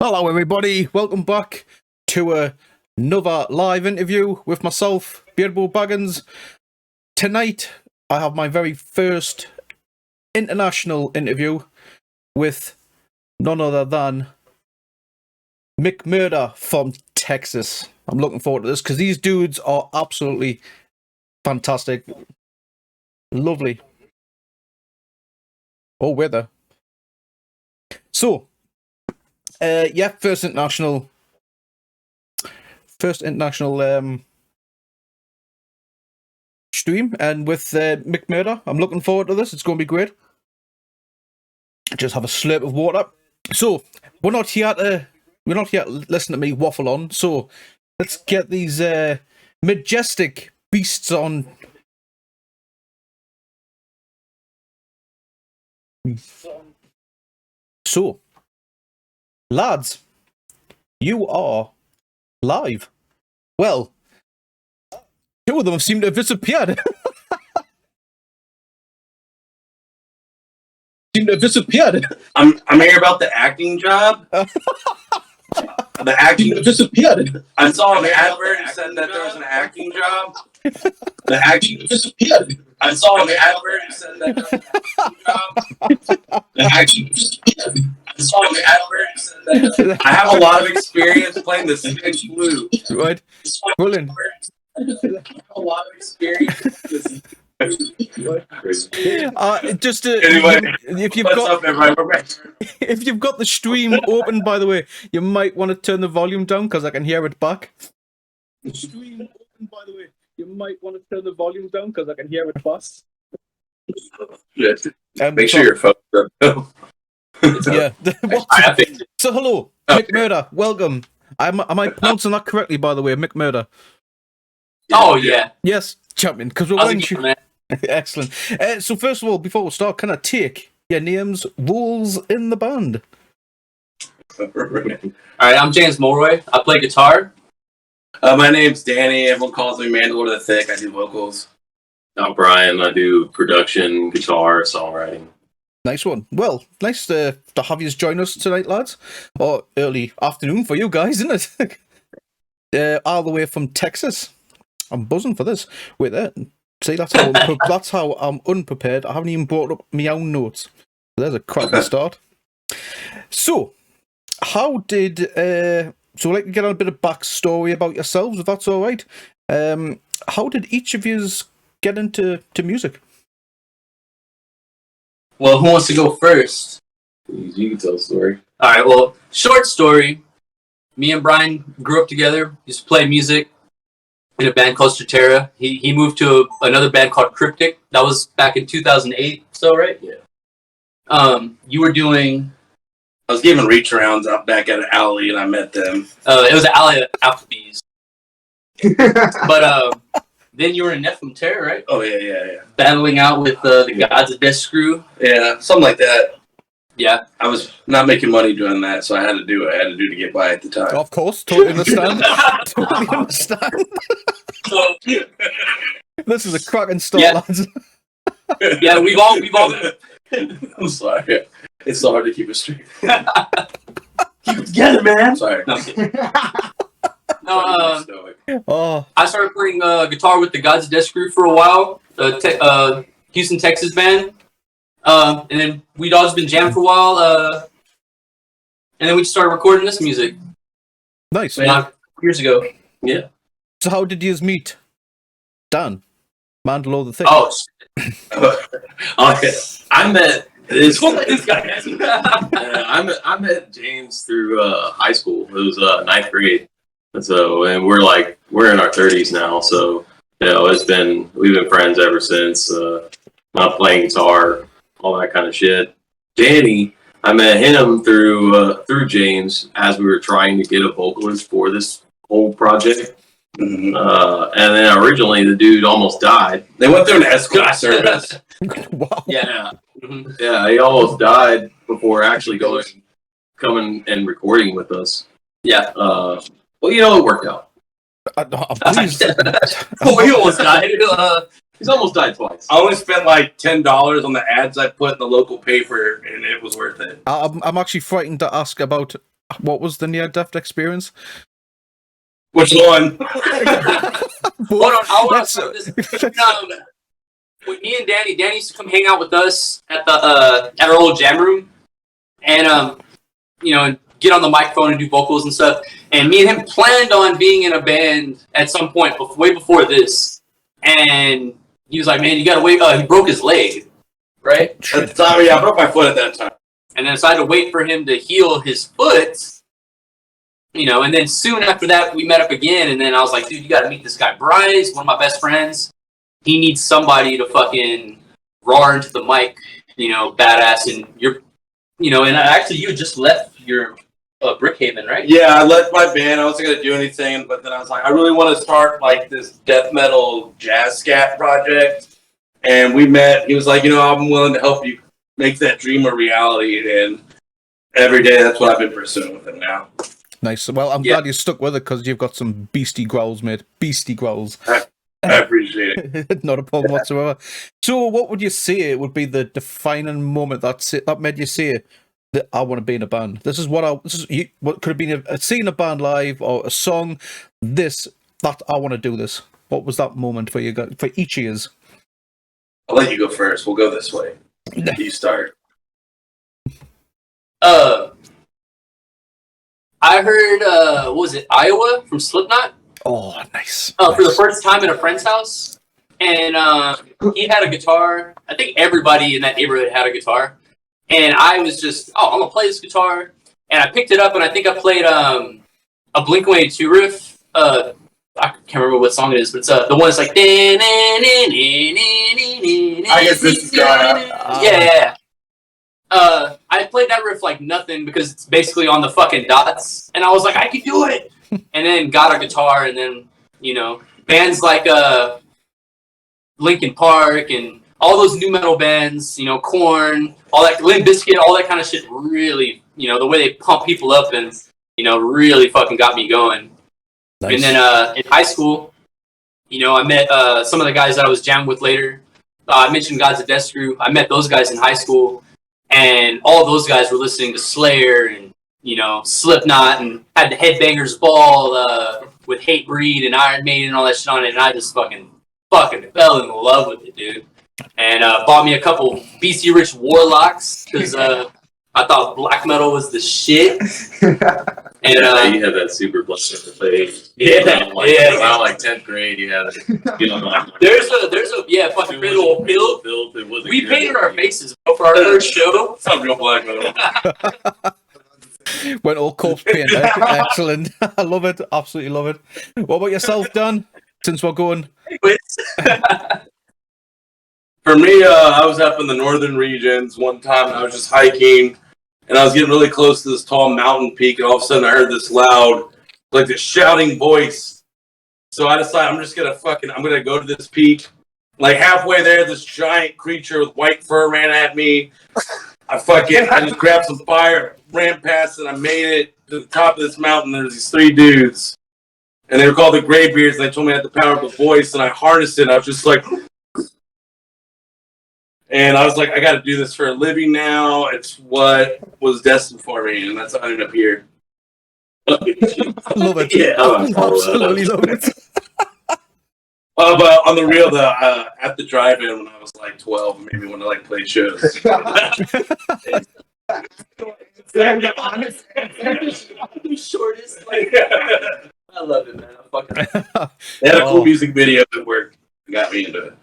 Hello everybody, welcome back to another live interview with myself, BeardBo Baggins. Tonight I have my very first international interview with none other than McMurder from Texas. I'm looking forward to this because these dudes are absolutely fantastic. Lovely. Oh, weather. So, first international stream, and with McMurder. I'm looking forward to this. It's going to be great. Just have a slurp of water. So we're not here to listen to me waffle on. So let's get these majestic beasts on. So, lads, you are live. Well, two of them seem to have disappeared. I'm here about the acting job. The acting disappeared. I saw an advert and said that there was an acting job. The acting disappeared. I saw an advert and said that there was an acting job. The acting disappeared. I saw an advert and said that. I have a lot of experience playing the Spanish flute. Right. Brilliant. I have a lot of experience. Just to, Anyway, if you've got the stream open, by the way, you might want to turn the volume down because I can hear it back. The stream open, by the way, you might want to turn the volume down because I can hear it back. Make sure your phone's up. Yeah. So hello, McMurder. Welcome. Am I pronouncing that correctly, by the way, McMurder? Oh yeah. Yes, champion. Because we're wearing Excellent. So first of all, before we start, can I take your names, roles in the band? All right, I'm James Mulroy. I play guitar. My name's Danny. Everyone calls me Mandalore the Thick. I do vocals. I'm Brian. I do production, guitar, songwriting. Nice one. Well, nice to have you join us tonight, lads. Or early afternoon for you guys, isn't it? All the way from Texas. I'm buzzing for this. Wait there. See, that's how I'm unprepared. I haven't even brought up my own notes. There's a cracking start. So, how did so I'd like to get on a bit of backstory about yourselves, if that's all right. How did each of you get into music? Well, who wants to go first? You can tell the story. All right. Well, short story. Me and Brian grew up together. Used to play music in a band called Stratera. He moved to another band called Cryptic. That was back in 2008. So right? Yeah. You were doing. I was giving reach arounds out back at an alley, and I met them. It was an alley at Applebee's. But then you were in Nephilim Terror, right? Oh yeah. Battling out with the Gods of Death Screw. Yeah, something like that. Yeah. I was not making money doing that, so I had to do what I had to do to get by at the time. Of course, totally understand. Totally understand. This is a cracking start, lads. Yeah, we've all. I'm sorry. It's so hard to keep it straight. Keep it together, man. Sorry. No, I started playing guitar with the Gods of Death Screw for a while. Houston, Texas band. And then we'd always been jamming for a while. And then we just started recording this music. Nice. Years ago. Yeah. So how did you meet Dan? Mandalore the Thick. Oh, okay. I met this guy. I met James through high school. It was 9th grade. And so, and we're in our 30s now. So, we've been friends ever since. Not playing guitar, all that kind of shit. Danny, I met him through James as we were trying to get a vocalist for this whole project. Mm-hmm. And then originally the dude almost died. They went through an escort service. Wow. Yeah. Mm-hmm. Yeah, he almost died before actually coming and recording with us. Yeah. Well, it worked out. I'm pleased. We almost died. He's almost died twice. I only spent like $10 on the ads I put in the local paper, and it was worth it. I'm actually frightened to ask about what was the near-death experience? Which one? Hold on, I want to start this. When me and Danny used to come hang out with us at the at our old jam room, and get on the microphone and do vocals and stuff. And me and him planned on being in a band at some point, way before this. And he was like, "Man, you gotta wait." He broke his leg, right? At the time, yeah, I broke my foot at that time. And then so I had to wait for him to heal his foot. And then soon after that, we met up again. And then I was like, "Dude, you gotta meet this guy, Bryce, one of my best friends. He needs somebody to fucking roar into the mic, badass." And and actually, you had just left your Brickhaven, right? Yeah, I left my band. I wasn't gonna do anything, but then I was like, I really want to start like this death metal jazz scat project. And we met. He was like, I'm willing to help you make that dream a reality. And every day, that's what I've been pursuing with him now. Nice. Well, I'm glad you stuck with it because you've got some beastie growls, mate. Beastie growls. I appreciate it. Not a problem whatsoever. So, what would you say would be the defining moment that made you say that I want to be in a band? What could have been seeing a band live or a song. That I want to do this. What was that moment for you guys, for each of you? I'll let you go first. We'll go this way. You start. I heard what was it, Iowa from Slipknot? Oh, nice. For the first time at a friend's house. And he had a guitar. I think everybody in that neighborhood had a guitar. And I was just, I'm going to play this guitar. And I picked it up and I think I played a Blink-182 riff. I can't remember what song it is, but it's the one that's like... I guess this is going Yeah. I played that riff like nothing because it's basically on the fucking dots. And I was like, I can do it. And then got a guitar, and then, bands like Linkin Park and all those new metal bands, Korn, all that, Limp Bizkit, all that kind of shit really, the way they pump people up and, really fucking got me going. Nice. And then in high school, I met some of the guys that I was jamming with later. I mentioned Gods of Death Screw. I met those guys in high school, and all those guys were listening to Slayer and Slipknot, and had the Headbangers Ball with Hatebreed and Iron Maiden and all that shit on it, and I just fucking fell in love with it, dude. And bought me a couple BC Rich Warlocks because I thought black metal was the shit. And you had that super blessed in the face. Around like 10th grade, you had there's a fucking big old build. We painted our faces for our first show. It's not real black metal. Went all corpse paint. Excellent. I love it. Absolutely love it. What about yourself, Dan? Since we're going. For me, I was up in the northern regions one time, and I was just hiking, and I was getting really close to this tall mountain peak, and all of a sudden I heard this loud, like this shouting voice. So I decided I'm gonna go to this peak. Like halfway there, this giant creature with white fur ran at me. I just grabbed some fire, ran past it, and I made it to the top of this mountain. There's these three dudes, and they were called the Graybeards, and they told me I had the power of a voice, and I harnessed it. I was just like, and I was like, I got to do this for a living now. It's what was destined for me, and that's how I ended up here. Love it. Yeah, absolutely love it. But on the real, at the drive-in when I was like 12, maybe when I played shows. Shortest. I love it, man. They had a cool music video that worked. Got me into it.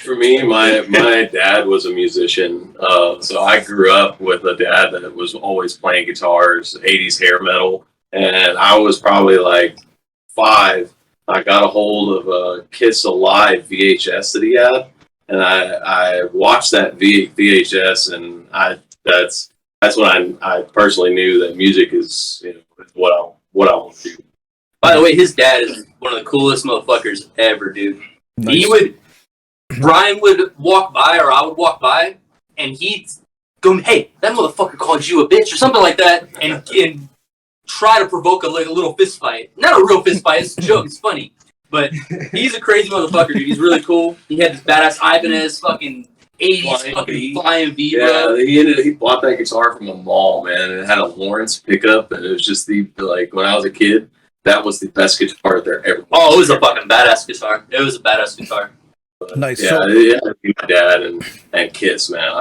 For me, my dad was a musician, so I grew up with a dad that was always playing guitars, 80s hair metal, and I was probably like 5. I got a hold of a Kiss Alive VHS that he had, and I watched that VHS, and that's when I personally knew that music is what I want to do. By the way, his dad is one of the coolest motherfuckers ever, dude. Nice. Brian would walk by, or I would walk by, and he'd go, "Hey, that motherfucker called you a bitch," or something like that, and try to provoke a little fist fight. Not a real fist fight, it's a joke, it's funny. But he's a crazy motherfucker, dude. He's really cool. He had this badass Ibanez fucking 80s fucking flying V, Yeah, bro. he bought that guitar from a mall, man, and it had a Lawrence pickup, and it was just like when I was a kid, that was the best guitar there ever was. Oh, it was a fucking badass guitar. It was a badass guitar. But, Nice. Yeah, my dad and Kiss, man.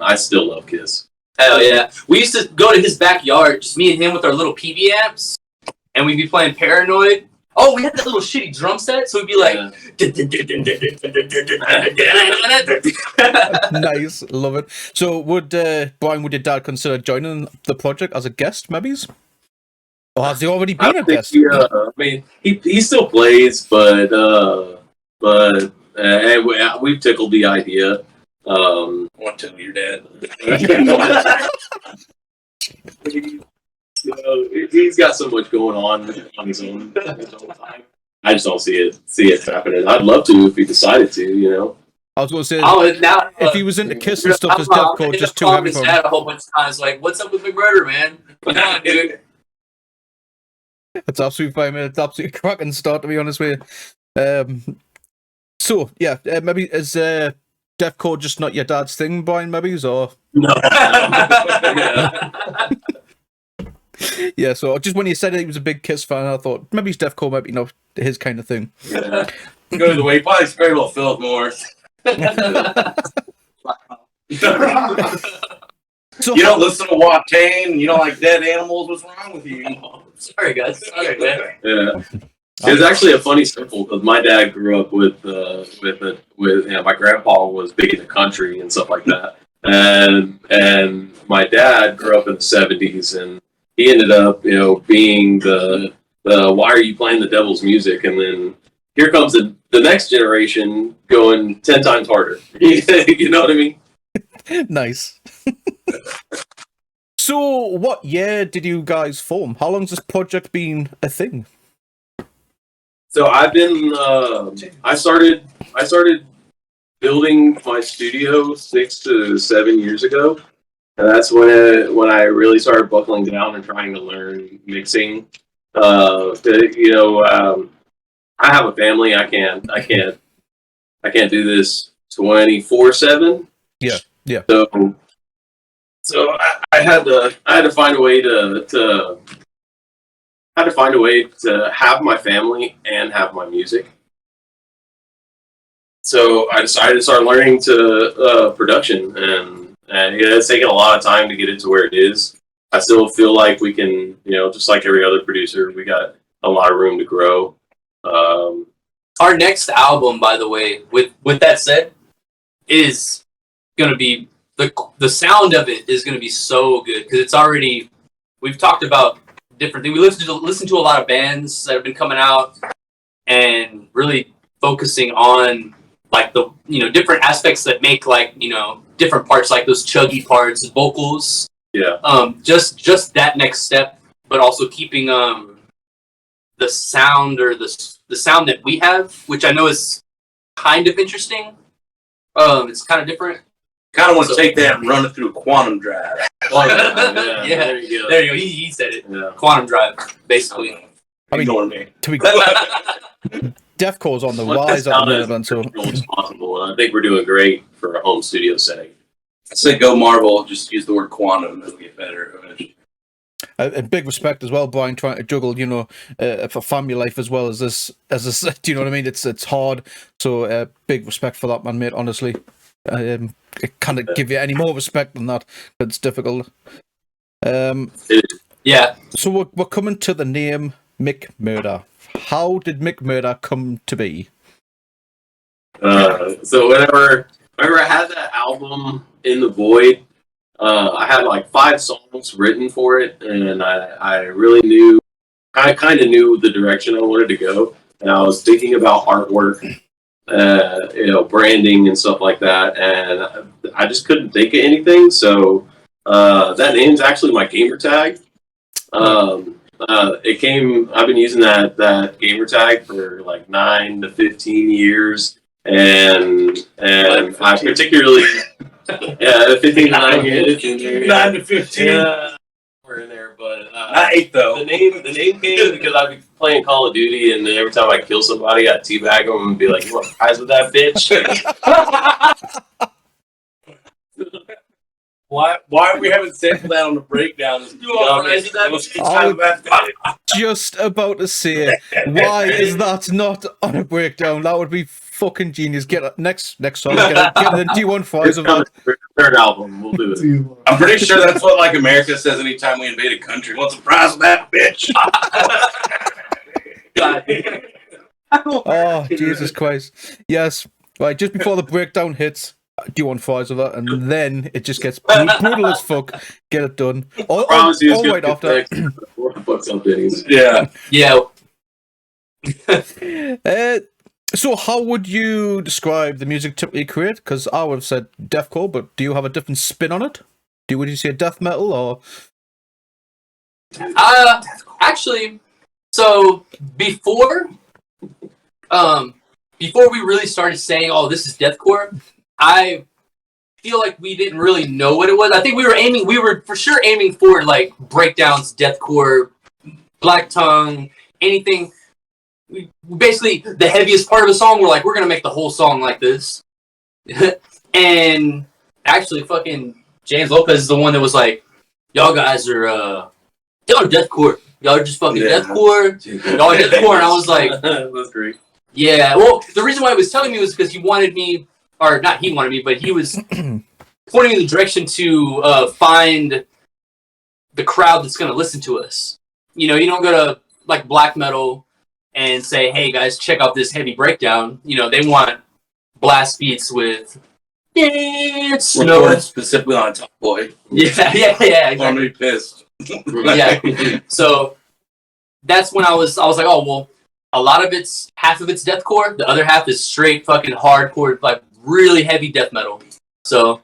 I still love Kiss. Hell yeah. We used to go to his backyard, just me and him with our little PV amps, and we'd be playing Paranoid. Oh, we had that little shitty drum set, so we'd be like... Nice, love it. So Brian, would your dad consider joining the project as a guest, maybe? Or has he already been a guest? I mean, he still plays, but we've tickled the idea. Want to tell your dad? He's got so much going on his own time. I just don't see it happening. I'd love to if he decided to, I was going to say, now, if he was into Kiss and stuff, his Deathcore just too heavy for him. Dad a whole bunch of times, like, what's up with McMurder, man? Come on, dude. It's absolutely fine, man. It's absolutely cracking start, to be honest with you. So, yeah, maybe is Deathcore just not your dad's thing, Brian, maybe? Or... No. Yeah, so just when you said he was a big Kiss fan, I thought maybe Deathcore might be not his kind of thing. Yeah. Go the way, probably very well Philip Morris. So you don't listen to Watain, you don't like dead animals, what's wrong with you? Sorry, guys. Sorry, man. Yeah. It was actually a funny circle because my dad grew up with my grandpa was big in the country and stuff like that, and my dad grew up in the 70s, and he ended up being the why are you playing the devil's music, and then here comes the next generation going 10 times harder. You know what I mean? Nice. So, what year did you guys form? How long's this project been a thing? So I've been I started building my studio 6 to 7 years ago, and that's when I really started buckling down and trying to learn mixing. I have a family. I can't do this 24/7. Yeah. So I had to find a way to have my family and have my music. So I decided to start learning to production, and it's taken a lot of time to get it to where it is. I still feel like we can, just like every other producer, we got a lot of room to grow. Our next album, by the way, with that said, is gonna be the sound of it is gonna be so good because it's already. We've talked about different things. We listen to a lot of bands that have been coming out and really focusing on like the different aspects that make like different parts, like those chuggy parts, vocals. Yeah. Just that next step, but also keeping the sound or the sound that we have, which I know is kind of interesting. It's kind of different. Kind of want to take that and run it through a quantum drive. Yeah, there you go. He said it. Yeah. Quantum drive, basically. I mean, to be Deathcore's on the rise at the moment, so responsible. I think we're doing great for a home studio setting. I say go Marvel. Just use the word quantum; it'll get better eventually. A big respect as well, Brian, trying to juggle, for family life as well as this. Do you know what I mean? It's hard. So big respect for that, man, mate. Honestly, I can't give you any more respect than that. It's difficult. Yeah. So we're coming to the name McMurder. How did McMurder come to be? So whenever I had that album In the Void, I had like 5 songs written for it, and I really kind of knew the direction I wanted to go, and I was thinking about artwork, branding and stuff like that, and I just couldn't think of anything. So that name's actually my gamer tag. I've been using that gamer tag for like 9 to 15 years, and I particularly 15 to 9 years. 9 to 15. Yeah, we're in there, but not 8 though. The name came because I'd be playing Call of Duty, and every time I kill somebody, I'd teabag them and be like, "You want fries with that bitch?" Why are we having sampled that on the breakdown? Just about to say, why is that not on a breakdown? That would be fucking genius. Get next song. Get the D15s of that. Third album, we'll do it. I'm pretty sure that's what like America says anytime we invade a country. What's the price of that, bitch? Oh, Jesus Christ. Yes. Right, just before the breakdown hits, D15s of that, and then it just gets brutal as fuck. Get it done. All right after. Yeah. Yeah. So how would you describe the music typically you create? Because I would have said deathcore, but do you have a different spin on it? Would you say death metal or? Actually, so before we really started saying, "Oh, this is deathcore," I feel like we didn't really know what it was. I think we were for sure aiming for like breakdowns, deathcore, black tongue, anything. Basically, the heaviest part of a song, we're like, we're gonna make the whole song like this. And actually, fucking James Lopez is the one that was like, y'all guys are y'all are deathcore. Y'all are just fucking deathcore. Y'all are deathcore. And I was like, that's great. Yeah. Well, the reason why he was telling me was because he wanted me, or not he wanted me, but he was pointing in the direction to find the crowd that's gonna listen to us. You know, you don't go to like black metal and say, "Hey guys, check out this heavy breakdown." You know, they want blast beats with Recorded specifically on Top Boy. Yeah, exactly. I'm gonna be pissed. Yeah. So that's when I was like, oh well, a lot of half of it's deathcore, the other half is straight fucking hardcore, like really heavy death metal. So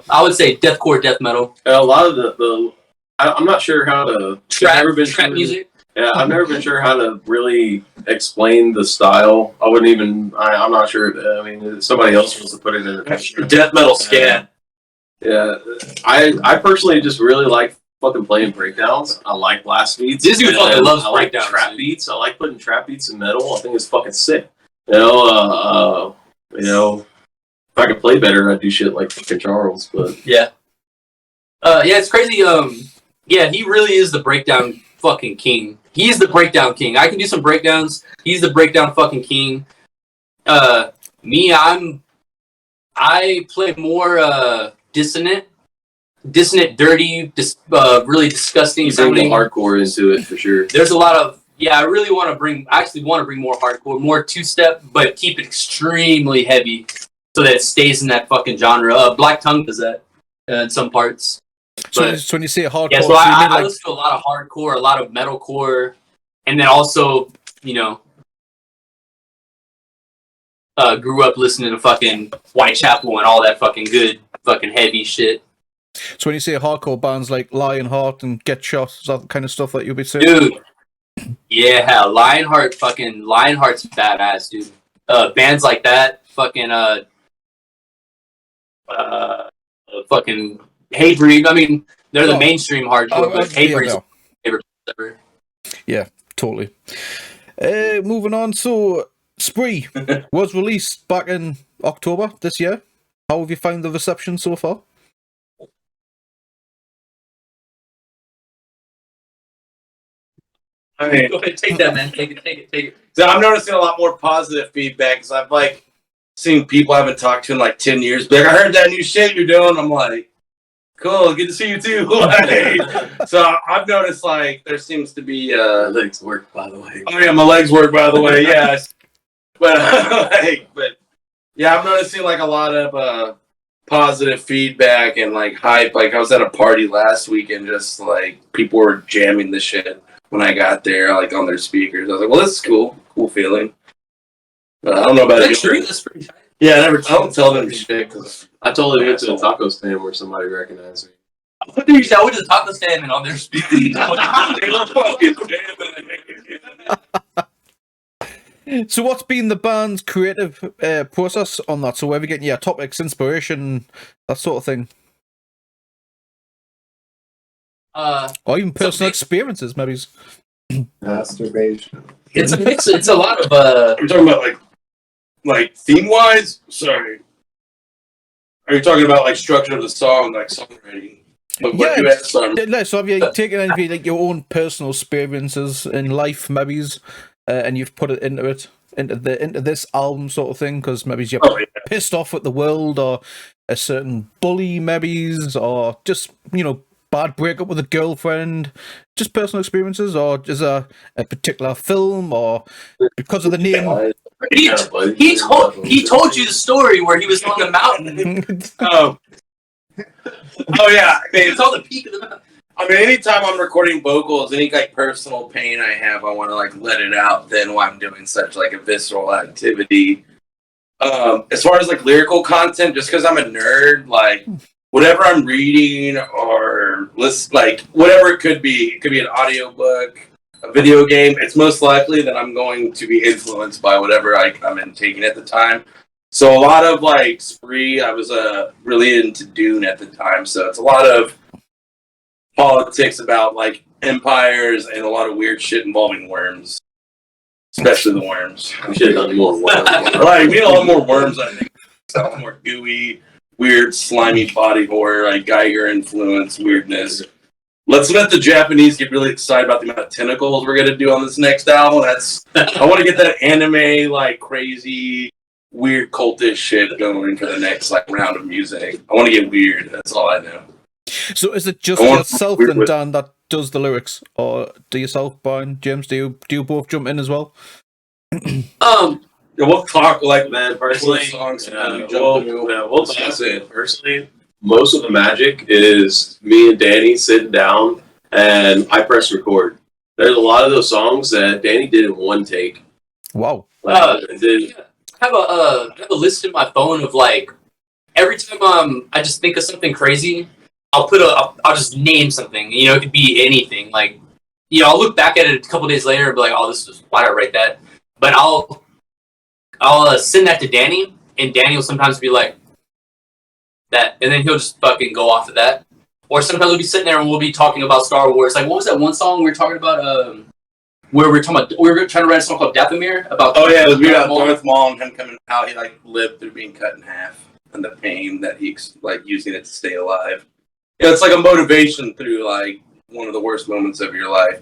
I would say deathcore death metal. A lot of the I'm not sure how to trap music. Yeah, I've never been sure how to really explain the style. I'm not sure. I mean, somebody else wants to put it in a death metal scan. Yeah, I personally just really like fucking playing breakdowns. I like blast beats. This dude fucking loves breakdowns. I like trap beats. I like putting trap beats in metal. I think it's fucking sick. You know, if I could play better, I'd do shit like fucking Charles. But yeah, it's crazy. Yeah, he really is the breakdown fucking king. He's the breakdown king. I can do some breakdowns. He's the breakdown fucking king. Me, I play more dissonant, dirty, really disgusting. You bring the hardcore into it for sure. There's a lot of I really want to bring. I actually want to bring more hardcore, more two-step, but keep it extremely heavy so that it stays in that fucking genre. Black Tongue does that in some parts. So when you say hardcore, yeah, so I listen to a lot of hardcore, a lot of metalcore, and then also, you know, grew up listening to fucking Whitechapel and all that fucking good, fucking heavy shit. So when you say hardcore bands like Lionheart and Get Shot, is that the kind of stuff that you'll be saying? Dude, yeah, Lionheart's badass, dude. Bands like that, fucking fucking Hatebreed. I mean, they're the mainstream hardcore, but Hatebreed's favorite ever. Yeah, totally. Moving on, so Spree was released back in October this year. How have you found the reception so far? I mean, go ahead, take that, man. Take it. So I'm noticing a lot more positive feedback because I've like seen people I haven't talked to in like 10 years. But I heard that new shit you're doing. I'm like, cool, good to see you too. So I've noticed like there seems to be legs work, by the way. Oh yeah, my legs work, by the way. Yes, but yeah, I'm noticing like a lot of positive feedback and like hype. Like I was at a party last week and just like people were jamming the shit when I got there, like on their speakers. I was like, well, this is cool feeling. I don't know about it. That's pretty tight. Yeah, I don't tell them shit because I totally went to a taco stand where somebody recognized me. I went to the taco stand and on their speakers. they were fucking jamming. So what's been the band's creative process on that? So where are we getting your topics, inspiration, that sort of thing? Or even personal experiences, maybe. Masturbation. It's a lot of We're talking about like theme wise. Sorry. Are you talking about like structure of the song, like songwriting? But what you asked, So have you taken any of like your own personal experiences in life, maybe, and you've put it into this album sort of thing? Because maybe you're pissed off at the world, or a certain bully, maybe, or just bad breakup with a girlfriend, just personal experiences, or is a particular film, or because of the name. He told you the story where he was on the mountain. Oh yeah, I mean, It's on the peak of the mountain. I mean, anytime I'm recording vocals, any like personal pain I have, I want to like let it out. Then while I'm doing such like a visceral activity. As far as like lyrical content, just because I'm a nerd, like whatever I'm reading or like whatever it could be an audiobook, a video game. It's most likely that I'm going to be influenced by whatever I'm taking at the time. So a lot of like Spree, I was really into Dune at the time. So it's a lot of politics about like empires and a lot of weird shit involving worms, especially the worms. We should have done more worms. Right, we need a lot more worms. I think a lot more gooey, weird, slimy body horror, like Geiger influence weirdness. Let's let the Japanese get really excited about the amount of tentacles we're gonna do on this next album. I want to get that anime like crazy, weird cultish shit going for the next like round of music. I want to get weird. That's all I know. So is it just yourself and Dan that does the lyrics, or do yourself, Brian, James? Do you both jump in as well? Yeah, we'll talk like Man, personally, songs. We'll discuss it. Personally, most of the magic is me and Danny sitting down and I press record. There's a lot of those songs that Danny did in one take. Wow. I have a list in my phone of like every time I just think of something crazy, I'll just name something. It could be anything. Like I'll look back at it a couple days later and be like, oh, why did I write that? But I'll send that to Danny, and Danny will sometimes be like that, and then he'll just fucking go off of that. Or sometimes we'll be sitting there and we'll be talking about Star Wars. Like, what was that one song we were talking about? Where we were trying to write a song called Dathomir about. Oh yeah, it was about Darth Maul and him coming, how he like lived through being cut in half and the pain that he's like using it to stay alive. Yeah, it's like a motivation through like one of the worst moments of your life.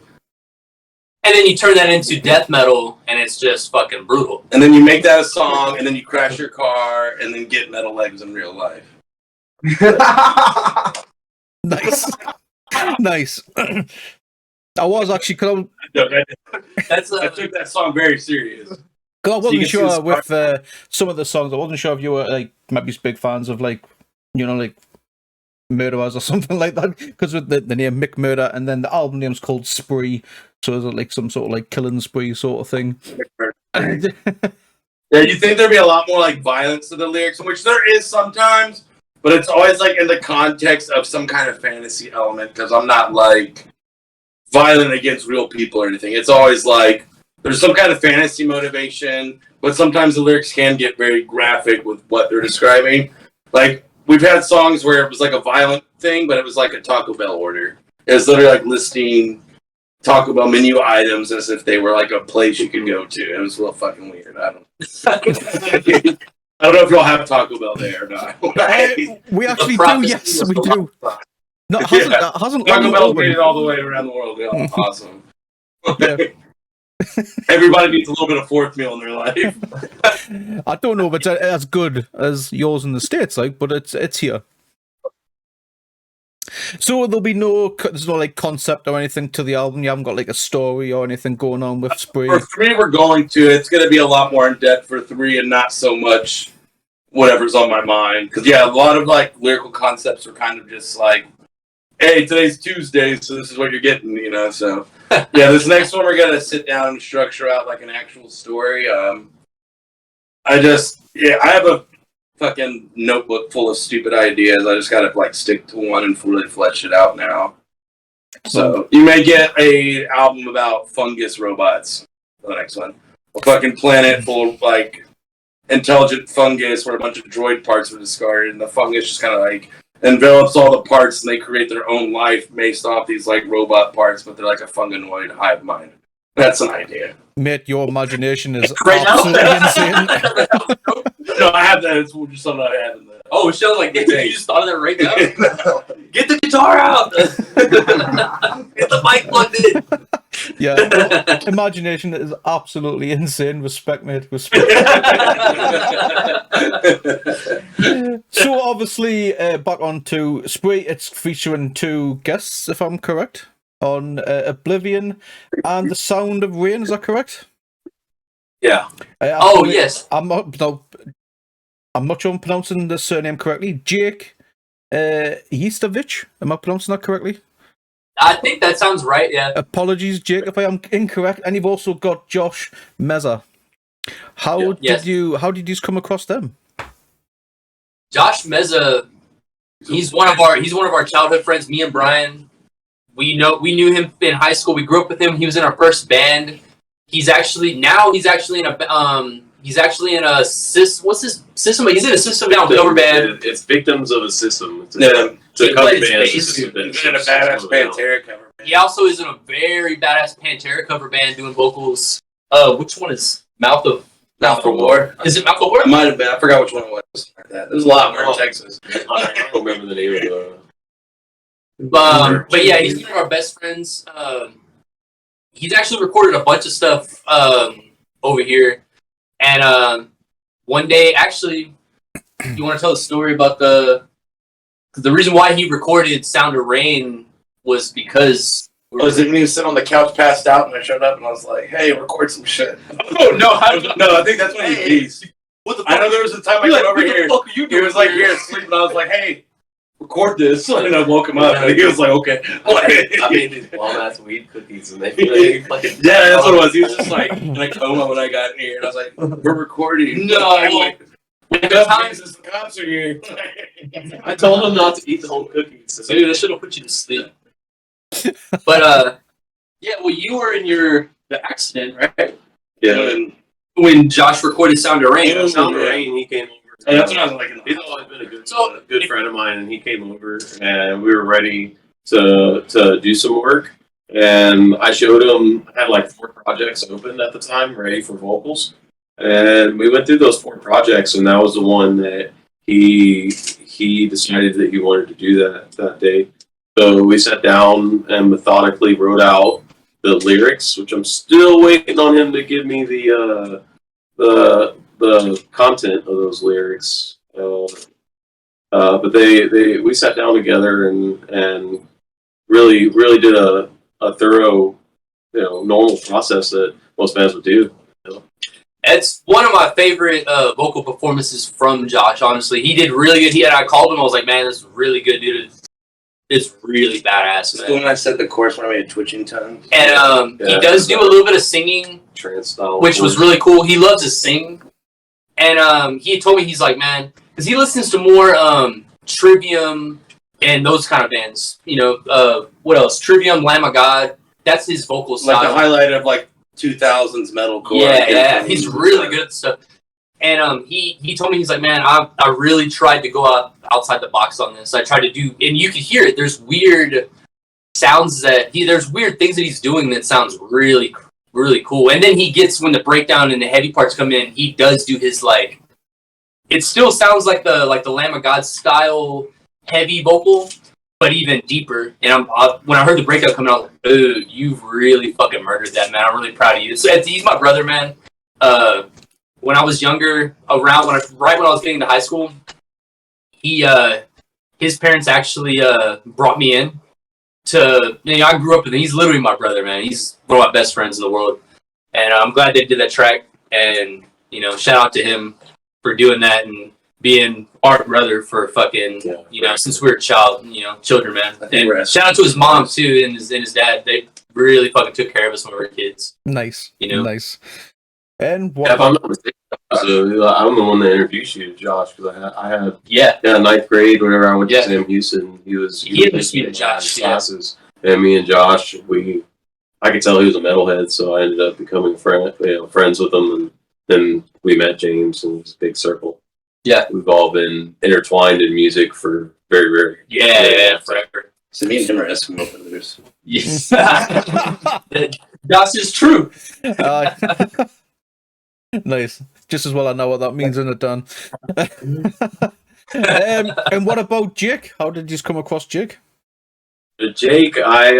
And then you turn that into death metal, and it's just fucking brutal. And then you make that a song, and then you crash your car, and then get metal legs in real life. Nice. Nice. I was actually, I took that song very serious. I wasn't sure with some of the songs. I wasn't sure if you were like maybe big fans of like like murderers or something like that. Because with the name McMurder, and then the album name's called Spree, so is it like some sort of like killing spree sort of thing? Yeah, you think there'd be a lot more like violence to the lyrics, which there is sometimes, but it's always like in the context of some kind of fantasy element. Because I'm not like violent against real people or anything. It's always like there's some kind of fantasy motivation, but sometimes the lyrics can get very graphic with what they're describing. Like, we've had songs where it was like a violent thing, but it was like a Taco Bell order. It was literally like listing Taco Bell menu items as if they were like a place you could go to. It was a little fucking weird. I don't know if y'all have Taco Bell there or not. We actually do, yes, we do. No, it hasn't Taco Bell made it all the way around the world. Yeah, awesome. Everybody needs a little bit of fourth meal in their life. I don't know if it's as good as yours in the States, like, but it's here. So there's no like concept or anything to the album. You haven't got like a story or anything going on with Spree. For 3, we're going to. It's going to be a lot more in depth for 3, and not so much whatever's on my mind. Because a lot of like lyrical concepts are kind of just like, hey, today's Tuesday, so this is what you're getting, So this next one we're gonna sit down and structure out like an actual story. I have a fucking notebook full of stupid ideas. I just gotta like stick to one and really flesh it out now. So you may get a album about fungus robots for the next one. A fucking planet full of like intelligent fungus where a bunch of droid parts were discarded, and the fungus just kind of like envelops all the parts, and they create their own life based off these like robot parts, but they're like a funganoid hive mind. That's an idea. Mate, your imagination is Right now? absolutely insane. No, I have that. It's just something I have in there. Oh, Shell, like, you just thought of that right now? Get the guitar out! Get the mic plugged in! Yeah, no, imagination is absolutely insane. Respect, mate. Respect. So obviously, back on to Spree. It's featuring 2 guests, if I'm correct, on Oblivion and The Sound of Rain. Is that correct? Yeah. Yes. I'm not sure I'm pronouncing the surname correctly. Jake Yistovich. Am I pronouncing that correctly? I think that sounds right, yeah. Apologies, Jake, if I am incorrect. And you've also got Josh Meza. How did you come across them? Josh Meza, he's one of our childhood friends. Me and Brian, we knew him in high school. We grew up with him. He was in our first band. He's actually in a what's his system? He's in a system down cover band. It's Victims of a System. It's a He cover plays band. bass. He's in a badass Pantera cover. He also is in a very badass Pantera cover band doing vocals. Which one is Mouth of War? Is it Mouth of War? It might have been. I forgot which one it was. Like that. There's a lot more in Texas. I don't remember the name of the. But yeah, he's one of our best friends. He's actually recorded a bunch of stuff over here. And one day, actually, you want to tell the story about the reason why he recorded Sound of Rain was because... Was it when he was sitting on the couch passed out and I showed up and I was like, hey, record some shit. Oh, no, I think that's when he pees. What the fuck? I know there was a time I came over here. What the fuck are you doing? He was like here asleep and I was like, hey, record this. And I woke him up and he was like, okay. I made these bomb-ass weed cookies and they fucking... Yeah, that's what it was. He was just like in a coma when I got in here and I was like, we're recording. No, I'm like, the cops are here. I told him not to eat the whole cookies. Dude, that should have put you to sleep. But yeah, well, you were in the accident, right? Yeah. When Josh recorded Sound of Rain. Sound of Rain, he came over. And that's when I was like, He's always been a good friend of mine, and he came over, and we were ready to do some work. And I showed him, I had like 4 projects open at the time, ready for vocals. And we went through those 4 projects, and that was the one that he decided that he wanted to do that day. So we sat down and methodically wrote out the lyrics, which I'm still waiting on him to give me the content of those lyrics. But we sat down together and really did a thorough, normal process that most bands would do. It's one of my favorite vocal performances from Josh, honestly. He did really good. I called him, I was like, man, this is really good, dude. It's really badass, man. when I said the chorus when I made twitching tongues. And he does do a little bit of singing, trance style, which was really cool. He loves to sing. And he told me, he's like, man, because he listens to more Trivium and those kind of bands. What else? Trivium, Lamb of God. That's his vocal style. Like the highlight of like 2000s metalcore. Yeah. He's really good at stuff. And he told me, he's like, man, I really tried to go outside the box on this. I tried to do, and you could hear it. There's weird sounds there's weird things that he's doing that sounds really, really cool. And then when the breakdown and the heavy parts come in, he does do his it still sounds like the Lamb of God style heavy vocal, but even deeper. And when I heard the breakdown coming out, I was like, dude, you've really fucking murdered that, man. I'm really proud of you. So he's my brother, man. When I was younger, right when I was getting into high school, his parents actually brought me in to. I grew up with him. He's literally my brother, man. He's one of my best friends in the world, and I'm glad they did that track. And shout out to him for doing that and being our brother for fucking since we were children, man. And shout out to his mom too and his dad. They really fucking took care of us when we were kids. Nice, nice. And what? Yeah, if I'm not mistaken, I'm the one that introduced you to Josh because I had 9th grade whenever I went to Sam Houston. He introduced me to Josh classes, and me and Josh, I could tell he was a metalhead, so I ended up becoming friends with him, and then we met James, and it was a big circle. Yeah, we've all been intertwined in music for very, very forever. So me and him are Eskimo brothers. Yes. Das is true. Nice. Just as well I know what that means, isn't it, Dan? And what about Jake? How did you come across Jake? Jake, I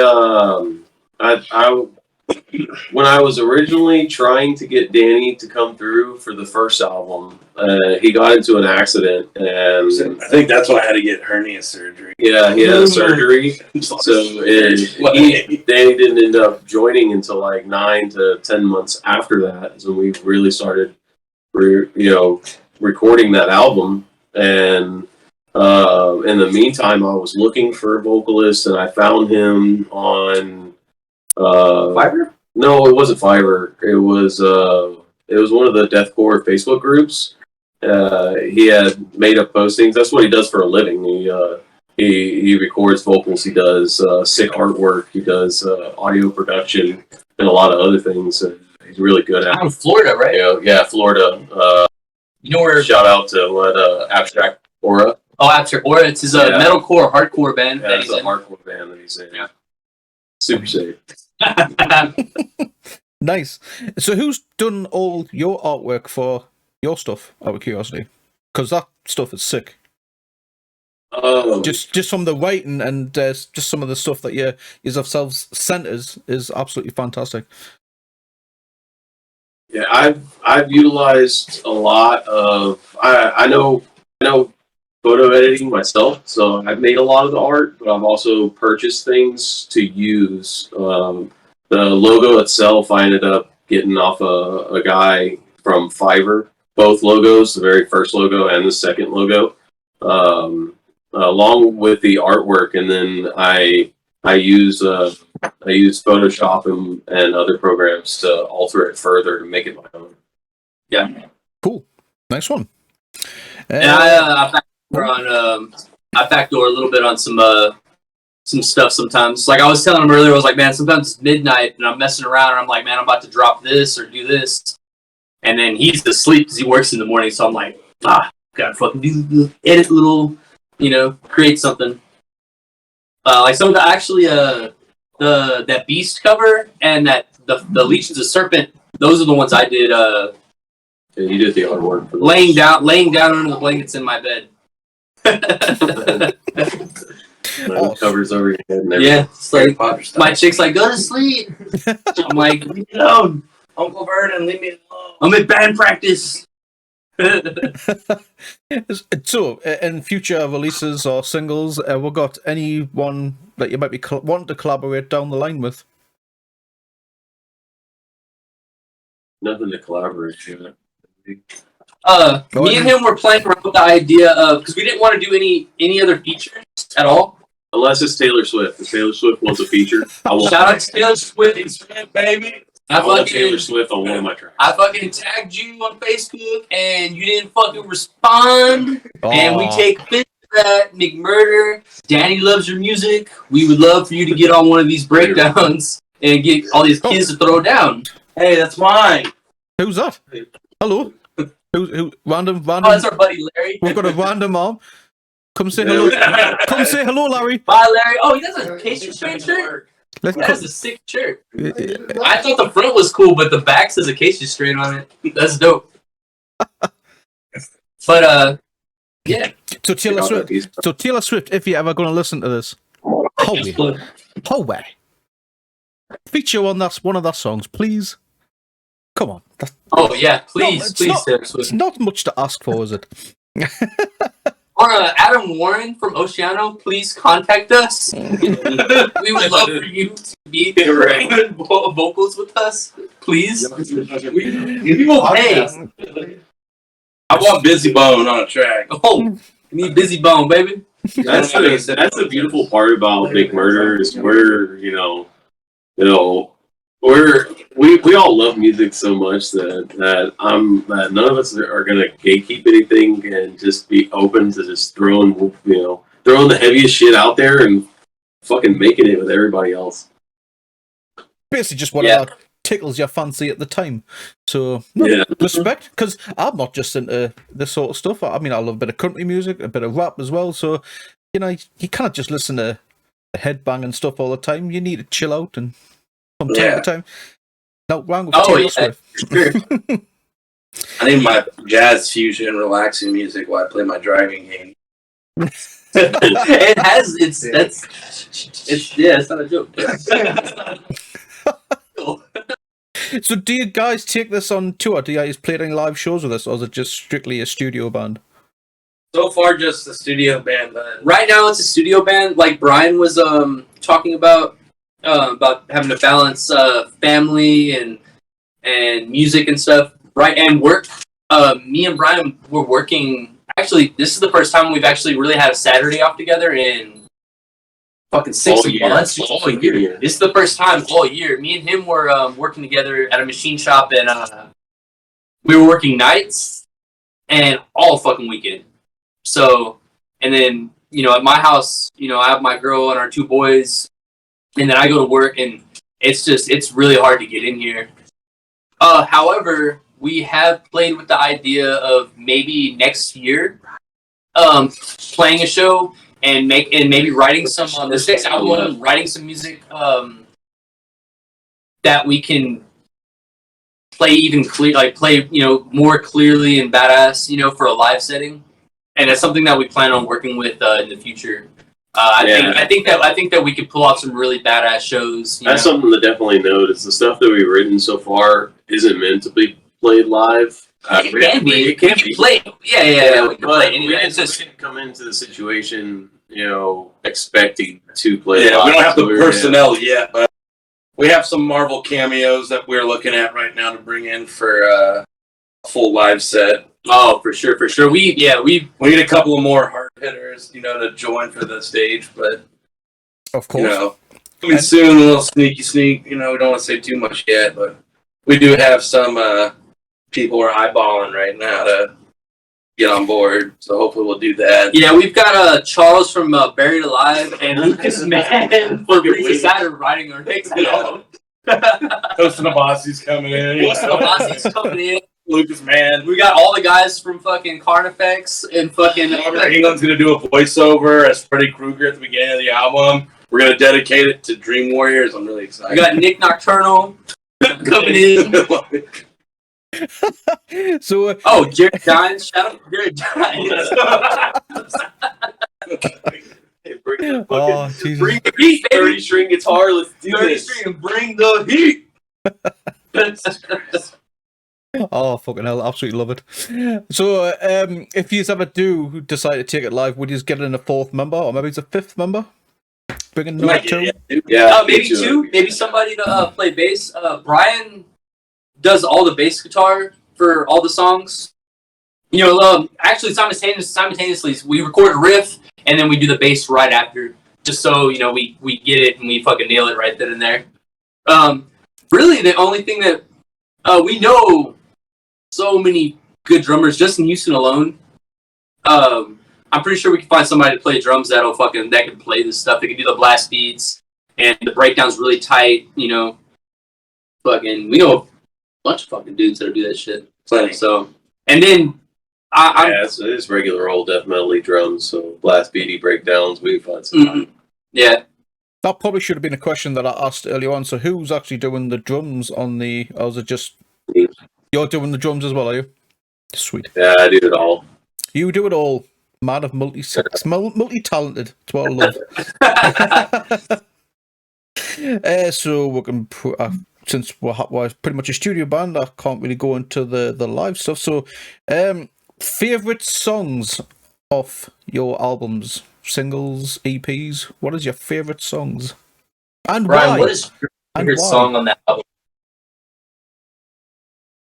when I was originally trying to get Danny to come through for the first album, he got into an accident, and I think that's why I had to get hernia surgery. yeah, he had a surgery. So Danny didn't end up joining until like 9 to 10 months after that. So we really started, recording that album. And in the meantime, I was looking for a vocalist, and I found him on Fiverr? No, it wasn't Fiverr. It was one of the Deathcore Facebook groups. He had made up postings. That's what he does for a living. He records vocals. He does sick artwork. He does audio production and a lot of other things. He's really good at. Out of Florida, right? Yeah, Florida. You know where? Shout out to Abstract Aura. Oh, Abstract Aura. It's his metalcore, hardcore band. Yeah, it's a hardcore band that he's in. Yeah. Super safe. Nice. So who's done all your artwork for your stuff, out of curiosity? Because that stuff is sick. Just from the writing and just some of the stuff that you yourselves sent us is absolutely fantastic. Yeah, I've utilized a lot of I know photo editing myself, so I've made a lot of the art, but I've also purchased things to use. The logo itself, I ended up getting off a guy from Fiverr. Both logos, the very first logo and the second logo, along with the artwork, and then I use Photoshop and other programs to alter it further to make it my own. Yeah. Cool. Nice one. And I backdoor a little bit on some stuff sometimes. Like I was telling him earlier, I was like, man, sometimes it's midnight and I'm messing around and I'm like, man, I'm about to drop this or do this. And then he's asleep because he works in the morning. So I'm like, gotta fucking edit little, create something. Like some of the actually, that Beast cover and that the Legions of Serpent, those are the ones I did. Yeah, you did the artwork for laying down under the blankets in my bed. Covers over your head and everything. Yeah, it's like my chick's like, go to sleep. I'm like, leave me alone. Uncle Vernon, leave me alone. I'm in band practice. So, in future releases or singles, we got anyone that you might be wanting to collaborate down the line with? Nothing to collaborate with. Me and him were playing around with the idea of, because we didn't want to do any other features at all. Unless it's Taylor Swift. If Taylor Swift wants a feature, I will. Shout out to Taylor Swift, baby. I want Taylor Swift on one of my tracks. I fucking tagged you on Facebook and you didn't fucking respond. And we take offense to that. McMurder, Danny loves your music. We would love for you to get on one of these breakdowns and get all these kids to throw down. Hey, that's mine. Who's that? Hello? Who? Random? Oh, that's our buddy Larry. We've got a random arm. Come say hello. Come say hello, Larry. Bye, Larry. Oh, he does a case restraint shirt? That's a sick shirt. I thought the front was cool, but the back says a case restraint on it. That's dope. But, yeah. So Taylor Swift, if you're ever going to listen to this, Howie, feature on one of their songs, please. Come on. Oh, yeah. Please, Taylor Swift. It's not much to ask for, is it? Or Adam Warren from Oceano, please contact us. We would love for you to be doing vocals with us, please. We will pay. I want Busy Bone on a track. Oh, we need Busy Bone, baby. That's the beautiful part about McMurder is we all love music so much that none of us are gonna gatekeep anything and just be open to just throwing the heaviest shit out there and fucking making it with everybody else. Basically, just whatever tickles your fancy at the time. So respect, because I'm not just into this sort of stuff. I mean, I love a bit of country music, a bit of rap as well. So you can't just listen to headbang and stuff all the time. You need to chill out and from time to time. No, wrong with Oh, Taylor yeah, Swift. sure. I need my jazz fusion relaxing music while I play my driving game. It has. It's yeah. It's not a joke. So, do you guys take this on tour? Do you guys play any live shows with this, or is it just strictly a studio band? So far, just the studio band. Right now, it's a studio band. Like Brian was talking about having to balance family and music and stuff, right? And work. Me and Brian were working. Actually, this is the first time we've actually really had a Saturday off together in fucking 6 months. All year. This is the first time all year. Me and him were working together at a machine shop, and we were working nights and all fucking weekend. So, and then, at my house, I have my girl and our 2 boys, and then I go to work, and it's really hard to get in here. However, we have played with the idea of maybe next year, playing a show and maybe writing some on this next album, writing some music, that we can play even more clearly and badass, for a live setting. And that's something that we plan on working with in the future. I think that we could pull off some really badass shows. That's something to definitely note. Is the stuff that we've written so far isn't meant to be played live. It can be. It can be. Play. Yeah. We can play But anyway. we didn't come into the situation, expecting to play Yeah, live. we don't have the So we're- personnel yet, but we have some Marvel cameos that we're looking at right now to bring in for a full live set. Oh, for sure. We need a couple of more hard hitters, to join for the stage, but Of course. coming soon, a little sneak. We don't want to say too much yet, but we do have some people we're eyeballing right now to get on board. So hopefully we'll do that. Yeah, we've got Charles from Buried Alive and Lucas Mann for Risa Saturn writing our next album. Toastin Abasi's coming in. Abasi's coming in. Lucas Mann. We got all the guys from fucking Carnifex and fucking. England's gonna do a voiceover as Freddy Krueger at the beginning of the album. We're gonna dedicate it to Dream Warriors. I'm really excited. We got Nick Nocturnal coming in. So, Jared Gines. Shout out to Jared Gines. Hey, bring the oh, fucking- Jesus. Bring the heat, baby. 30-string guitar. Let's do 30 this. string and bring the heat. Oh, fucking hell, absolutely love it. So, if you ever do decide to take it live, would you just get in a 4th member, or maybe it's a 5th member? Bring in number 2? Yeah, Maybe 2. Maybe somebody to play bass. Brian does all the bass guitar for all the songs. Actually, simultaneously, we record a riff and then we do the bass right after, just so we get it and we fucking nail it right then and there. Really, the only thing that we know so many good drummers just in Houston alone. I'm pretty sure we can find somebody to play drums that can play this stuff. They can do the blast beats and the breakdown's really tight. We know a bunch of fucking dudes that do that shit. Plenty. So, and then it's regular old death metal drums, so blast beaty breakdowns. We find some. Mm-hmm. Yeah. That probably should have been a question that I asked earlier on. So, who's actually doing the drums on the? Or is it just you're doing the drums as well? Are you? Sweet. Yeah, I do it all. You do it all. Man of multi-talented. That's what I love. So we can put. Since we're pretty much a studio band, I can't really go into the live stuff. So, favorite songs off your albums, singles, EPs. What is your favorite songs? And Brian, why? what is your favorite song on that album?